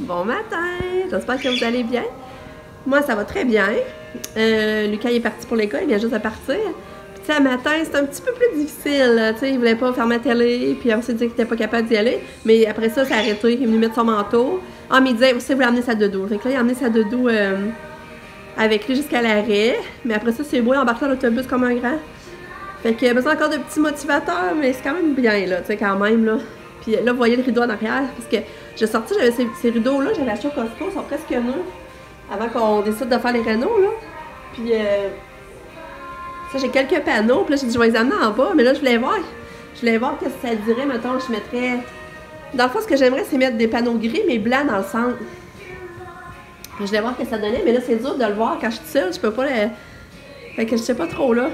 Bon matin! J'espère que vous allez bien. Moi, ça va très bien. Lucas il est parti pour l'école, il vient juste de partir. Puis, tu sais, matin, c'était un petit peu plus difficile. Tu sais, il voulait pas fermer la télé, puis on s'est dit qu'il était pas capable d'y aller. Mais après ça, ça a arrêté. Il est venu mettre son manteau. Ah, mais il disait, vous voulez amener sa doudou. Fait que là, il a amené sa doudou avec lui jusqu'à l'arrêt. Mais après ça, c'est beau, il embarque dans l'autobus comme un grand. Fait qu'il a besoin encore de petits motivateurs, mais c'est quand même bien, là, tu sais, quand même, là. Puis là, vous voyez le rideau en arrière, parce que j'ai sorti, j'avais ces rideaux-là, j'avais acheté au Costco, ils sont presque neufs, avant qu'on décide de faire les rénaux, là. Puis, ça, j'ai quelques panneaux, puis là, j'ai dit, je vais les amener en bas, mais là, je voulais voir qu'est-ce que ça dirait, mettons, je mettrais... Dans le fond, ce que j'aimerais, c'est mettre des panneaux gris, mais blancs dans le centre. Je voulais voir ce que ça donnait, mais là, c'est dur de le voir quand je suis seule, je peux pas le... Fait que je sais pas trop, là.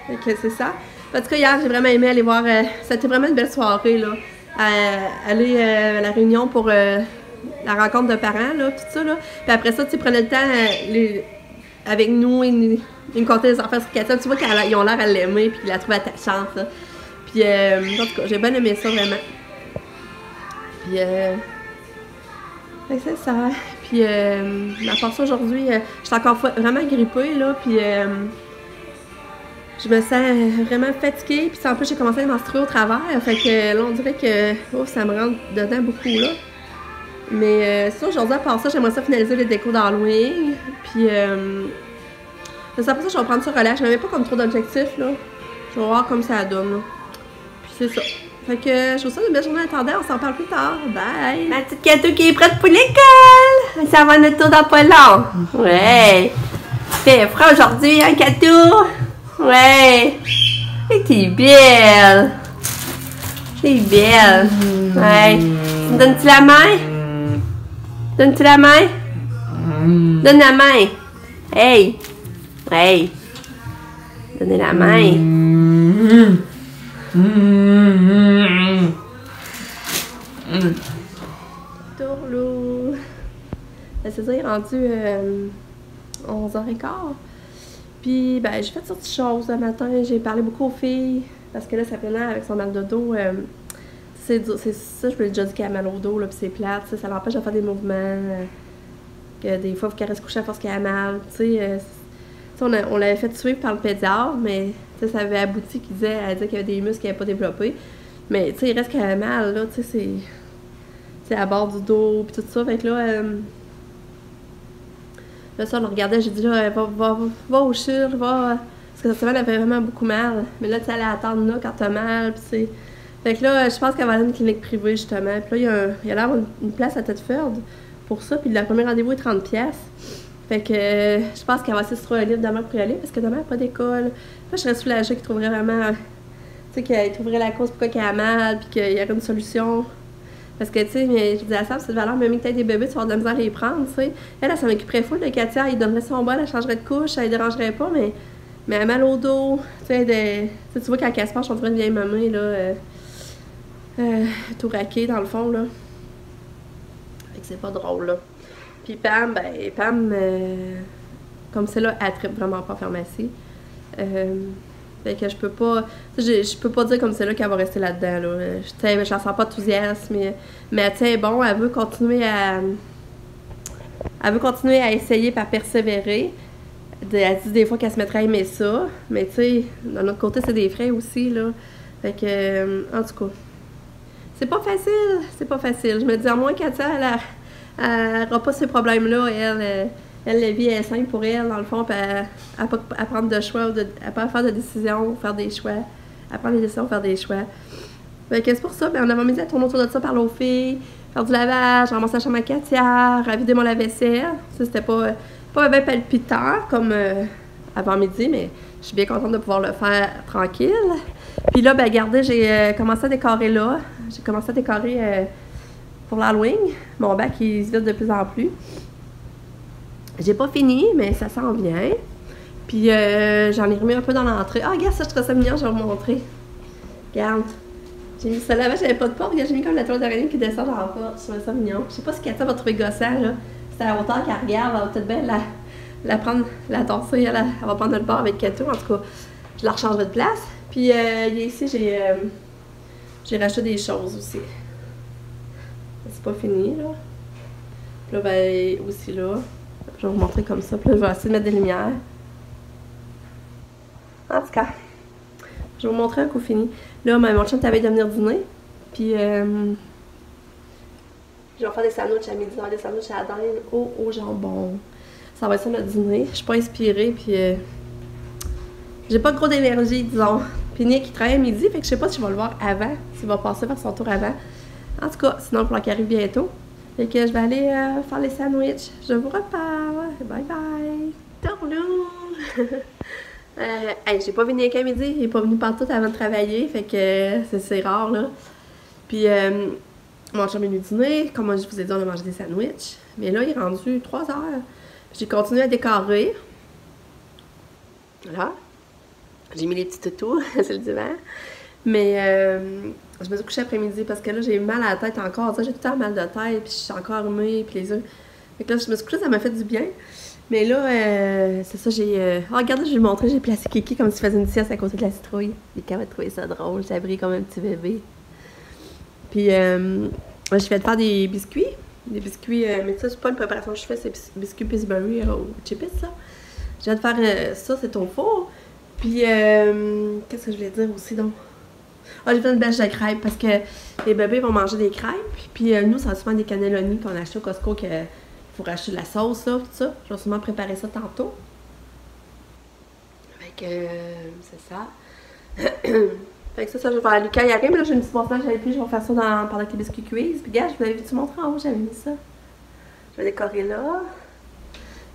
Fait que c'est ça. En tout cas, hier, j'ai vraiment aimé aller voir... c'était vraiment une belle soirée, là. Aller à la réunion pour la rencontre de parents, là, tout ça, là. Puis après ça, tu prenais le temps avec nous, ils me contaient des affaires sur Katia. Tu vois qu'ils ont l'air à l'aimer, puis qu'ils la trouvent attachante, là. Puis, en tout cas, j'ai bien aimé ça, vraiment. Puis, c'est ça. Puis, à part ça, aujourd'hui, je suis encore vraiment grippée, là, puis... je me sens vraiment fatiguée, puis en plus j'ai commencé à menstruer au travers, fait que là on dirait que ça me rentre dedans beaucoup là. Mais ça aujourd'hui à part ça, j'aimerais ça finaliser les décos d'Halloween, puis c'est après ça je vais prendre ça relâche, je n'avais pas comme trop d'objectifs là, je vais voir comme ça donne là. Puis c'est ça. Fait que je vous souhaite une belle journée à attendant, on s'en parle plus tard, bye! Ma petite Katou qui est prête pour l'école! Ça va notre tour dans pas long! Ouais! C'est frais aujourd'hui hein Katou! Ouais! T'es belle! T'es belle! Ouais! Donne-tu la main? Donne-tu la main? Donne la main! Hey! Hey! Donnez la main! Tourlou! C'est ça, il est rendu 11h15. Puis, ben, j'ai fait sortir de choses le matin, j'ai parlé beaucoup aux filles, parce que là, ça plein avec son mal de dos. C'est ça, je peux déjà dire qu'elle a mal au dos, là, puis c'est plate, ça l'empêche de faire des mouvements, que des fois, il faut qu'elle reste couchée à force qu'elle a mal, tu sais. On l'avait fait suivre par le pédiatre, mais ça avait abouti elle disait qu'il y avait des muscles qu'elle n'avait pas développés. Mais, tu sais, il reste qu'elle a mal, là, tu sais, c'est à bord du dos, puis tout ça, fait que là... Là, ça, on le regardait, j'ai dit, là, va au chir, va. Parce que cette semaine, elle avait vraiment beaucoup mal. Mais là, tu sais, elle allait attendre là quand t'as mal, puis c'est. Fait que là, je pense qu'elle va aller à une clinique privée, justement. Puis là, il y a l'air une place à Thetford pour ça. Puis le premier rendez-vous est 30$. Fait que je pense qu'elle va essayer de se trouver un livre demain pour y aller, parce que demain, elle n'a pas d'école. Là, je serais soulagée qu'il trouverait vraiment. Tu sais, qu'il trouverait la cause pourquoi elle a mal, puis qu'il y aurait une solution. Parce que, tu sais, je disais à Sam, c'est de valeur, même que tu as des bébés, tu vas avoir de la misère à les prendre, tu sais. Elle s'en occuperait full de Katia, elle donnerait son bol, elle changerait de couche, elle ne dérangerait pas, mais elle a mal au dos, tu sais, tu vois qu'elle casse pas, je suis en train de vieille maman, là, tout raqué dans le fond, là. Fait que c'est pas drôle, là. Puis Pam, comme c'est là, elle tripe vraiment pas en pharmacie. Fait que je peux pas dire comme c'est là qu'elle va rester là-dedans, là. Je la sens pas enthousiaste, mais tu sais, bon, elle veut continuer à essayer par persévérer. Elle dit des fois qu'elle se mettrait à aimer ça, mais tu sais, d'un autre côté, c'est des frais aussi, là. Fait que, en tout cas, c'est pas facile. Je me dis, à moins Katia, elle n'aura pas ces problèmes-là, elle, la vie est simple pour elle, dans le fond, puis à prendre de choix, à pas faire de décisions, faire des choix, à prendre des décisions, faire des choix. Fait que c'est pour ça, on avait mis à tourner autour de ça, parler aux filles, faire du lavage, ramasser la chambre à Katia, ravider mon lave-vaisselle. Ça, c'était pas bien palpitant comme avant midi, mais je suis bien contente de pouvoir le faire tranquille. Puis là, ben regardez, j'ai commencé à décorer là. J'ai commencé à décorer pour l'Halloween. Mon bac, il se vide de plus en plus. J'ai pas fini, mais ça s'en vient. Puis j'en ai remis un peu dans l'entrée. Ah, regarde, ça, je trouve ça mignon, je vais vous montrer. Regarde. J'ai mis ça là-bas, j'avais pas de porte. Regarde, j'ai mis comme la toile d'araignée qui descend dans la porte. Je trouvais ça mignon. Je sais pas si Katia va trouver gossant, là. C'est à la hauteur qu'elle regarde. Elle va peut-être bien la prendre, la torser. Elle va prendre le bord avec Katia. En tout cas, je la rechangerai de place. Puis ici, j'ai racheté des choses aussi. C'est pas fini, là. Puis là, ben, aussi là. Je vais vous montrer comme ça. Puis là, je vais essayer de mettre des lumières. En tout cas, je vais vous montrer un coup fini. Là, mon chum t'avait de venir dîner. Puis, je vais faire des sandwichs à midi, des sandwichs à la dinde au jambon. Ça va être ça notre dîner. Je suis pas inspirée, puis j'ai pas trop d'énergie, disons. Puis Nick, il travaille à midi, fait que je sais pas si je vais le voir avant, s'il va passer faire son tour avant. En tout cas, sinon, il va qu'il arrive bientôt. Fait que je vais aller faire les sandwichs. Je vous reparle. Bye bye. Tournou! Hey, j'ai pas vu Nick à midi, il est pas venu partout avant de travailler, fait que c'est rare, là. Puis, mon chum est venu dîner, comme je vous ai dit, on a mangé des sandwichs. Mais là, il est rendu 3 heures. J'ai continué à décorer. Voilà. J'ai mis les petits toutous, c'est le divan. Mais je me suis couchée après-midi parce que là, j'ai mal à la tête encore. J'ai tout le temps mal de tête, puis je suis encore armée, puis les yeux. Fait que là, je me suis couchée, ça m'a fait du bien. Mais là, c'est ça, j'ai... Oh, regardez, je vais vous montrer, j'ai placé Kiki comme s'il faisait une sieste à côté de la citrouille. Et quand elle trouvé ça drôle, ça brille comme un petit bébé. Puis, moi, je fais de faire des biscuits. Des biscuits, mais ça, c'est pas une préparation que je fais, c'est biscuits Pillsbury au Chippies, ça. Je viens de faire ça, c'est au four. Puis, qu'est-ce que je voulais dire aussi, donc? Ah, j'ai fait une bêche de crêpes parce que les bébés vont manger des crêpes. Puis, nous, ça va souvent des cannelloni qu'on a acheté au Costco, qu'il faut racheter de la sauce, là, tout ça. Je vais sûrement préparer ça tantôt. Fait que, c'est ça. Fait que ça, je vais faire Lucas, il arrive, mais là, j'ai une petite boîte j'avais pris, je vais faire ça pendant que les biscuits cuisent. Puis, gars, je vous avais vu montrer en haut, j'avais mis ça. Je vais décorer là.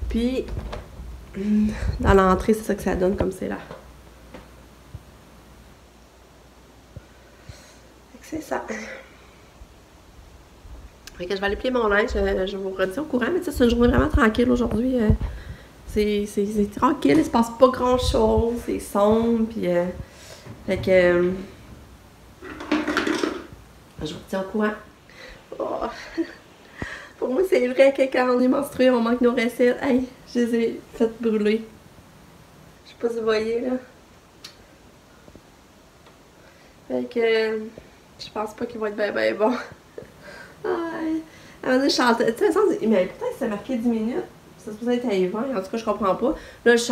Puis, dans l'entrée, c'est ça que ça donne comme c'est là. Fait que c'est ça. Fait que je vais aller plier mon linge, je vous redis au courant, mais tu sais, c'est une journée vraiment tranquille aujourd'hui. C'est tranquille, il se passe pas grand chose, c'est sombre, puis fait que je vous retiens au courant. Oh. Pour moi, c'est vrai que quand on est menstrué, on manque nos recettes. Hey, je les ai faites brûler. Je sais pas si vous voyez là. Fait que je pense pas qu'ils vont être bien bon. Aïe. À un moment donné, je chantais. De toute façon, mais pourtant, ça marqué 10 minutes. Ça se posait être à 20. En tout cas, je comprends pas. Là, je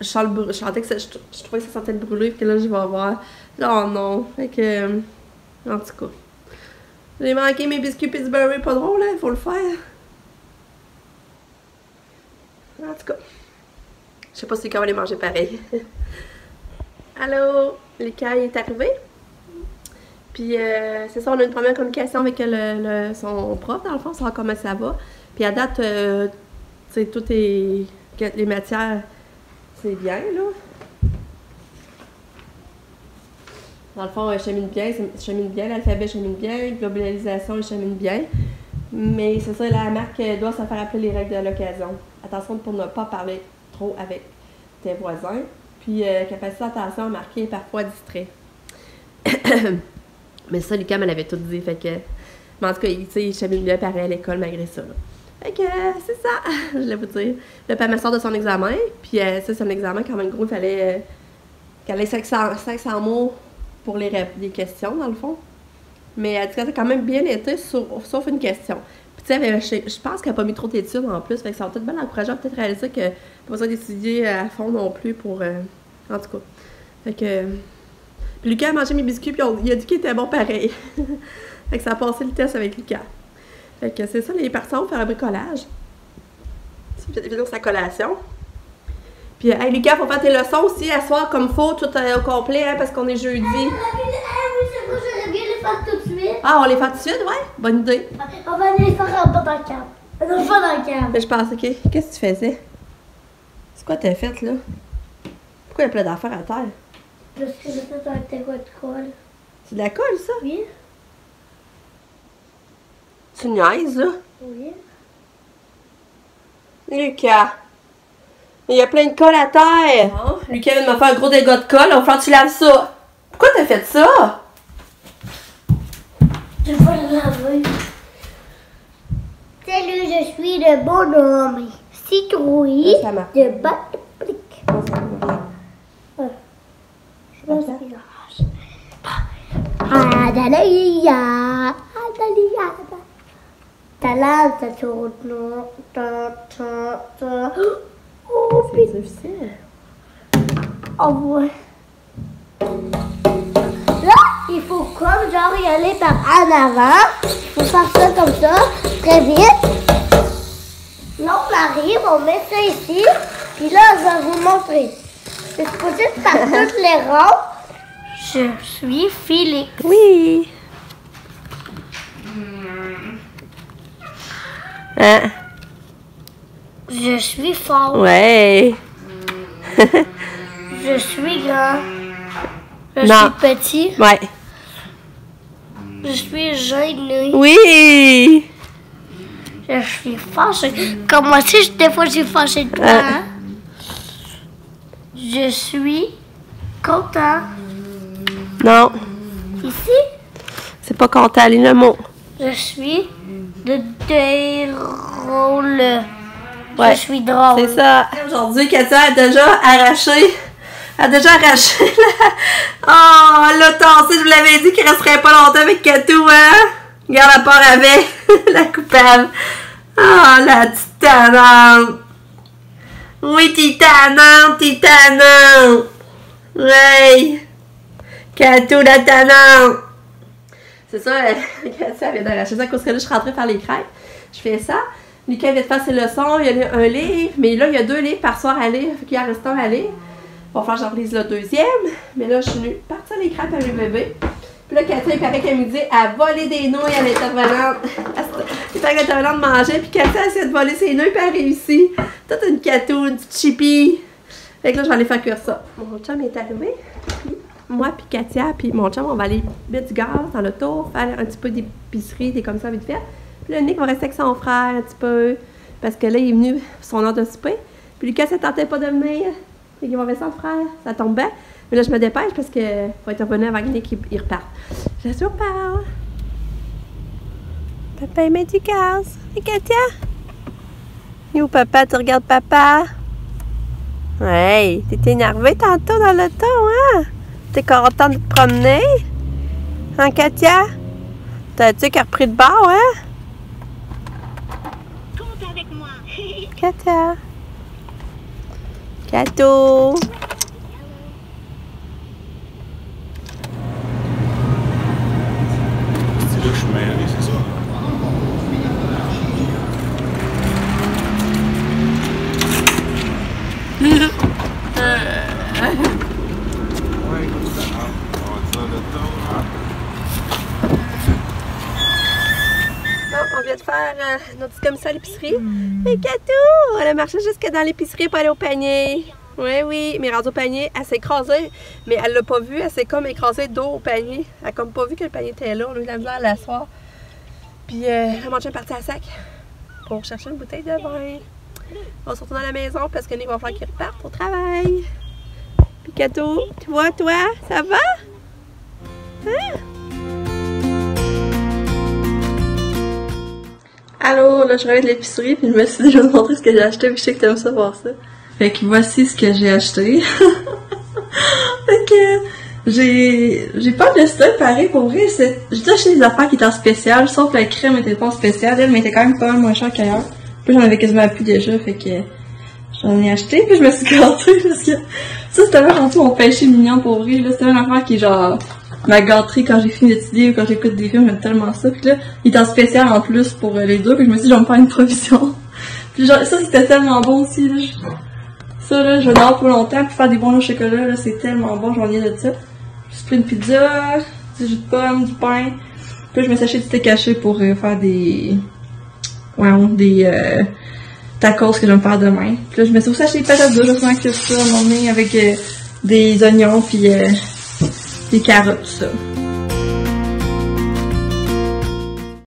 chantais que je trouvais que ça sentait le brûler. Puis que là, je vais voir. Oh non. Fait que. En tout cas. J'ai manqué mes biscuits Pillsbury. Pas drôle, hein? Il faut le faire. En tout cas. Je sais pas si quand on va les manger pareil. Allô? Lucas est arrivé. Puis, c'est ça, on a une première communication avec son prof, dans le fond, savoir comment ça va. Puis, à date, tu sais, tout est... Les matières, c'est bien, là. Dans le fond, chemine bien, l'alphabet chemine bien, globalisation, chemine bien. Mais c'est ça, la marque doit se faire appeler les règles de l'occasion. Attention pour ne pas parler trop avec tes voisins. Puis, capacité d'attention marquée parfois distrait. Mais ça, Lucas me l'avait tout dit, fait que... Mais en tout cas, tu sais, il chemine bien pareil à l'école malgré ça, là. Fait que, c'est ça, je voulais vous dire. Là, elle me sort de son examen, puis ça, c'est un examen quand même gros, il fallait qu'elle ait 500 mots pour les questions, dans le fond. Mais elle dit que ça a quand même bien été, sauf une question. Puis tu sais, je pense qu'elle n'a pas mis trop d'études en plus, fait que ça va peut-être bien l'encourager à peut-être réaliser que pas besoin d'étudier à fond non plus pour... en tout cas. Fait que... Puis Lucas a mangé mes biscuits, puis il a dit qu'il était bon pareil. Fait que ça a passé le test avec Lucas. Fait que c'est ça, les personnes vont faire un bricolage. C'est évidemment sa collation. Puis, hey, Lucas, faut faire tes leçons aussi à soir comme faut, tout au complet, hein, parce qu'on est jeudi. Oui, c'est bon, j'aurais bien les faire tout de suite. Ah, on les fait tout de suite, ouais? Bonne idée. On va les faire en bas dans le câble. Non, pas dans le câble. Mais je pensais, OK, qu'est-ce que tu faisais? C'est quoi t'as fait, là? Pourquoi il y a plein d'affaires à terre? Parce que j'ai fait un terreau de colle. C'est de la colle, ça? Oui. Tu niaises, là? Oui. Lucas! Il y a plein de colle à terre! Bon, Lucas vient de me faire un gros dégât de colle, il va falloir que tu laves ça! Pourquoi t'as fait ça? Je vais le laver. Salut, je suis le bonhomme. Citrouille Ça marche. de Bateplique. Je me Attends. suis lâche. Adalia. Adalia. talent, ça tourne. Oh, C'est difficile. oh, ouais. Là, il faut comme genre y aller par en avant. Il faut faire ça comme ça, très vite. Là, on arrive, on met ça ici. Puis là, je vais vous montrer. C'est supposé par toutes les rangs. Je suis Félix. Oui. Hein? Je suis fort. Ouais. Je suis grand. Je Non. suis petit. Ouais. Je suis gêné. Oui. Je suis fâché. Comme moi aussi, des fois, je suis fâché de toi. Hein? Je suis content. Non. Ici, C'est pas content, lis le mot. je suis de drôle. Ouais. Je suis drôle. C'est ça. Aujourd'hui, Katia a déjà arraché. Oh, elle l'a tassé. Je vous l'avais dit qu'il resterait pas longtemps avec Katou, hein? Regarde la part avec la coupable. Oh, la petite tannante. Oui, t'es tannante, t'es tannante. Ouais. Katou, la tannante. C'est ça, Katia vient d'arracher ça à cause que là, je suis rentrée faire les crêpes. Je fais ça. Lucas vient de faire ses leçons. Il y a un livre, mais là, il y a 2 livres par soir à lire. Fait qu'il en reste un à lire. Il va falloir que j'en relise le 2e. Mais là, je suis venue partir les crêpes à mes bébés. Puis là, Katia, il paraît qu'elle me dit à voler des nouilles à l'intervenante. Il paraît que l'intervenante mangeait, puis Katia essaie de voler ses nouilles, puis elle réussit. Toute une Katou, une petite chipie. Fait que là, je vais aller faire cuire ça. Mon chum est arrivé. Puis moi, puis Katia, puis mon chum, on va aller mettre du gaz dans l'auto, faire un petit peu d'épicerie, des comme ça, vite fait. Puis là, Nick va rester avec son frère un petit peu, parce que là, il est venu pour son heure de souper. Puis Lucas, ça ne tentait pas de venir. Fait qu'il va rester sans frère. Ça tombe bien. Mais là, je me dépêche parce que faut être revenu avant que Nick il reparte. Je suis au parle. Papa, il met du gaz. Et Katia? Et où papa? Tu regardes papa? Ouais, t'étais énervée tantôt dans l'auto, hein? T'es contente de te promener? Hein, Katia? T'as-tu qu'elle a repris de bord, hein? Compte avec moi. Katia. Kato. C'est là que je suis mêlé, c'est ça? Ouais, comme ça. On va dire le tour, hein? On vient de faire notre petit commissaire à l'épicerie. Et Katou, elle a marché jusque dans l'épicerie pour aller au panier. Oui, mais rendue au panier, elle s'est écrasée, mais elle l'a pas vu, elle s'est comme écrasée dos au panier. Elle a comme pas vu que le panier était là, on a eu de la misère à l'asseoir. Puis mon chien est parti à sac pour chercher une bouteille de vin. On va se retourner à la maison parce que Nick va falloir qu'il reparte au travail. Puis Katou, tu vois, toi, ça va? Hein? Allô, là je reviens de l'épicerie puis je me suis dit je vais te montrer ce que j'ai acheté puis je sais que t'aimes ça voir ça. Fait que voici ce que j'ai acheté. Fait que j'ai pas de stock pareil pour vrai. J'ai acheté des affaires qui étaient en spécial, sauf la crème était pas en spécial, elle mais était quand même pas mal moins chère qu'ailleurs. Puis j'en avais quasiment plus déjà, fait que j'en ai acheté puis je me suis gâtée parce que ça c'était vraiment gentil mon péché mignon pour vrai. Là c'était une affaire qui est genre ma gâterie quand j'ai fini d'étudier ou quand j'écoute des films, j'aime tellement ça. Puis là, il est en spécial en plus pour les deux, puis je me suis dit, je vais me faire une provision. Puis genre, ça c'était tellement bon aussi, là. Ça là, je vais en avoir pour longtemps, puis faire des bons au chocolat, là, c'est tellement bon, j'en ai de ça. J'ai pris une pizza, du jus de pomme, du pain. Puis là, je me suis acheté du thé caché pour faire des... tacos que je vais me faire demain. Puis là, je me suis aussi acheté des patates douces, je vais faire que ça, à un moment donné, avec des oignons, puis des carottes, tout ça.